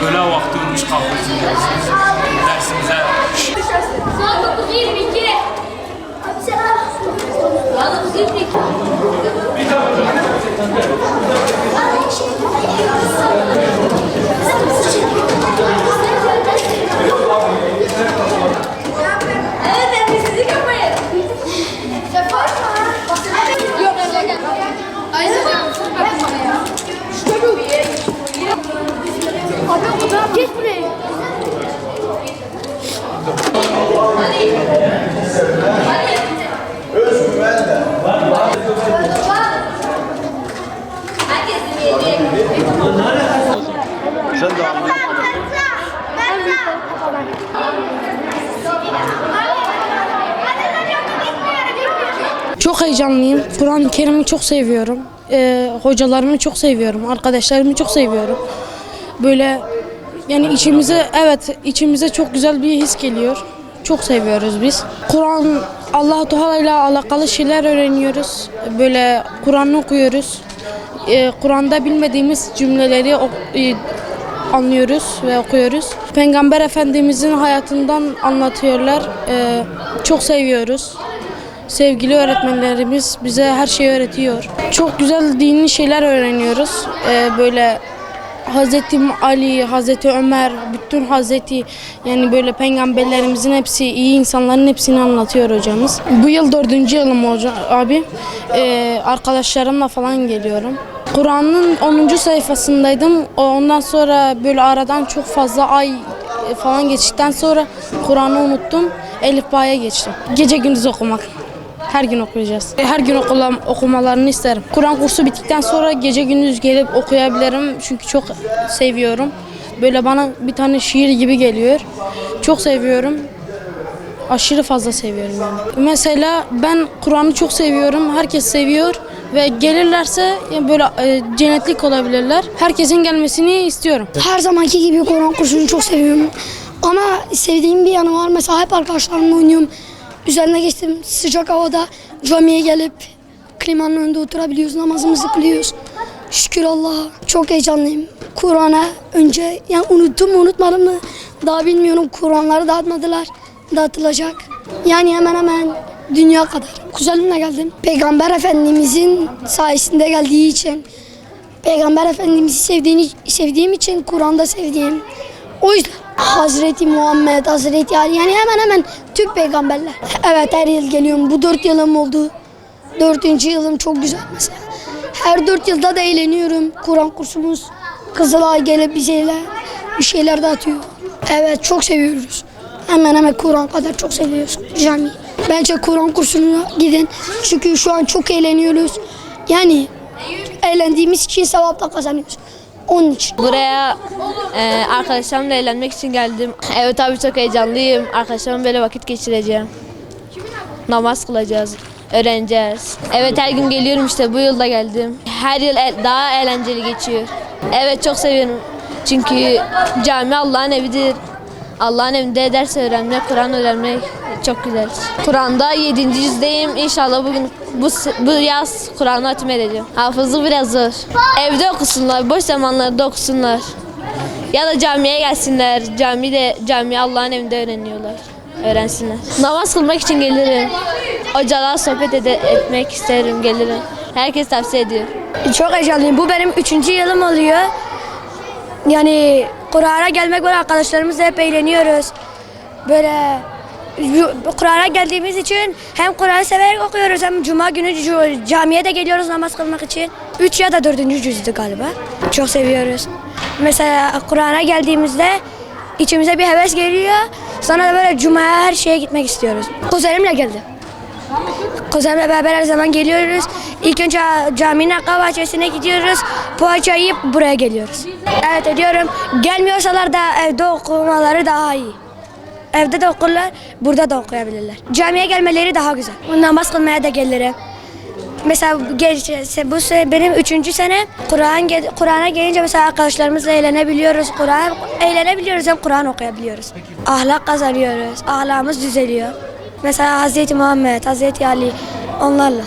öğle vakti olmuş kalkıyorsunuz. Dersimize. Saat 9:22. Saat 9:22. Evet, temizlik yapmayın. Yapar mı? Yok, gel. Aynen. Abi fotoğraf geç buraya. Hadi. Özgüvenle. Herkes dinleyecek. Sen de anla. Çok heyecanlıyım. Kur'an-ı Kerim'i çok seviyorum. Hocalarımı çok seviyorum. Arkadaşlarımı çok seviyorum. Böyle yani içimize çok güzel bir his geliyor. Çok seviyoruz biz. Kur'an, Allah-u Teala ile alakalı şeyler öğreniyoruz. Böyle Kur'an'ı okuyoruz. Kur'an'da bilmediğimiz cümleleri anlıyoruz ve okuyoruz. Peygamber Efendimizin hayatından anlatıyorlar. Çok seviyoruz. Sevgili öğretmenlerimiz bize her şeyi öğretiyor. Çok güzel dini şeyler öğreniyoruz. Böyle Hazreti Ali, Hazreti Ömer, bütün yani böyle peygamberlerimizin hepsi, iyi insanların hepsini anlatıyor hocamız. Bu yıl 4. yılım abi. Arkadaşlarımla falan geliyorum. Kur'an'ın 10. sayfasındaydım. Ondan sonra böyle aradan çok fazla ay falan geçtikten sonra Kur'an'ı unuttum. Elifba'ya geçtim. Gece gündüz okumak. Her gün okuyacağız. Her gün okumalarını isterim. Kur'an kursu bittikten sonra gece gündüz gelip okuyabilirim. Çünkü çok seviyorum. Böyle bana bir tane şiir gibi geliyor. Çok seviyorum. Aşırı fazla seviyorum yani. Mesela ben Kur'an'ı çok seviyorum. Herkes seviyor. Ve gelirlerse böyle cennetlik olabilirler. Herkesin gelmesini istiyorum. Her zamanki gibi Kur'an kursunu çok seviyorum. Ama sevdiğim bir yanı var. Mesela hep arkadaşlarımla oynuyorum. Üzerine geçtim sıcak havada camiye gelip klimanın önünde oturabiliyoruz, namazımızı kılıyoruz. Şükür Allah'a. Çok heyecanlıyım. Kur'an'a önce yani unuttum mu unutmadım mı daha bilmiyorum. Kur'anları dağıtmadılar. Dağıtılacak. Yani hemen hemen dünya kadar. Kuzenimle geldim. Peygamber Efendimizin sayesinde geldiği için, Peygamber Efendimiz'i sevdiğim için Kur'an'da sevdiğim. O yüzden Hazreti Muhammed, Hazreti Ali yani hemen hemen tüm peygamberler. Evet her yıl geliyorum. Bu 4 yılım oldu. 4. yılım çok güzel mesela. Her 4 yılda da eğleniyorum. Kur'an kursumuz Kızılay gelip bir şeyler dağıtıyor. Evet çok seviyoruz. Hemen hemen Kur'an kadar çok seviyoruz cami. Bence Kur'an kursuna gidin. Çünkü şu an çok eğleniyoruz. Yani eğlendiğimiz için sevap da kazanıyoruz. Onun için. Buraya arkadaşlarımla eğlenmek için geldim. Evet abi çok heyecanlıyım. Arkadaşlarımla böyle vakit geçireceğim. Namaz kılacağız, öğreneceğiz. Evet her gün geliyorum işte bu yılda geldim. Her yıl daha eğlenceli geçiyor. Evet çok seviyorum. Çünkü cami Allah'ın evidir. Allah'ın evinde ders öğrenmek, Kur'an öğrenmek çok güzel. Kur'an'da 7. yüzdeyim. İnşallah bugün bu yaz Kur'an'ı hatime edeceğim. Hafızlık biraz zor. Evde okusunlar, boş zamanlarda okusunlar. Ya da camiye gelsinler. Cami Allah'ın evinde öğrensinler. Namaz kılmak için gelirim. Hocalarla sohbet etmek isterim, gelirim. Herkes tavsiye ediyor. Çok heyecanlıyım. Bu benim 3. yılım oluyor. Yani Kur'an'a gelmek var, arkadaşlarımızla hep eğleniyoruz. Böyle Kur'an'a geldiğimiz için hem Kur'an'ı severek okuyoruz hem Cuma günü camiye de geliyoruz namaz kılmak için. 3 ya da 4. cüzdü galiba. Çok seviyoruz. Mesela Kur'an'a geldiğimizde içimize bir heves geliyor. Sonra da böyle Cuma'ya her şeye gitmek istiyoruz. Kuzenimle geldim. Kuzenimle beraber her zaman geliyoruz. İlk önce caminin arka bahçesine gidiyoruz. Poğaça yiyip buraya geliyoruz. Evet ediyorum. Gelmiyorsalar da evde okumaları daha iyi. Evde de okurlar, burada da okuyabilirler. Camiye gelmeleri daha güzel. Namaz kılmaya da gelirim. Mesela bu sene benim 3. sene Kur'an'a gelince mesela arkadaşlarımızla eğlenebiliyoruz. Eğlenebiliyoruz hem Kur'an okuyabiliyoruz. Ahlak kazanıyoruz. Ahlakımız düzeliyor. Mesela Hazreti Muhammed, Hazreti Ali onlarla.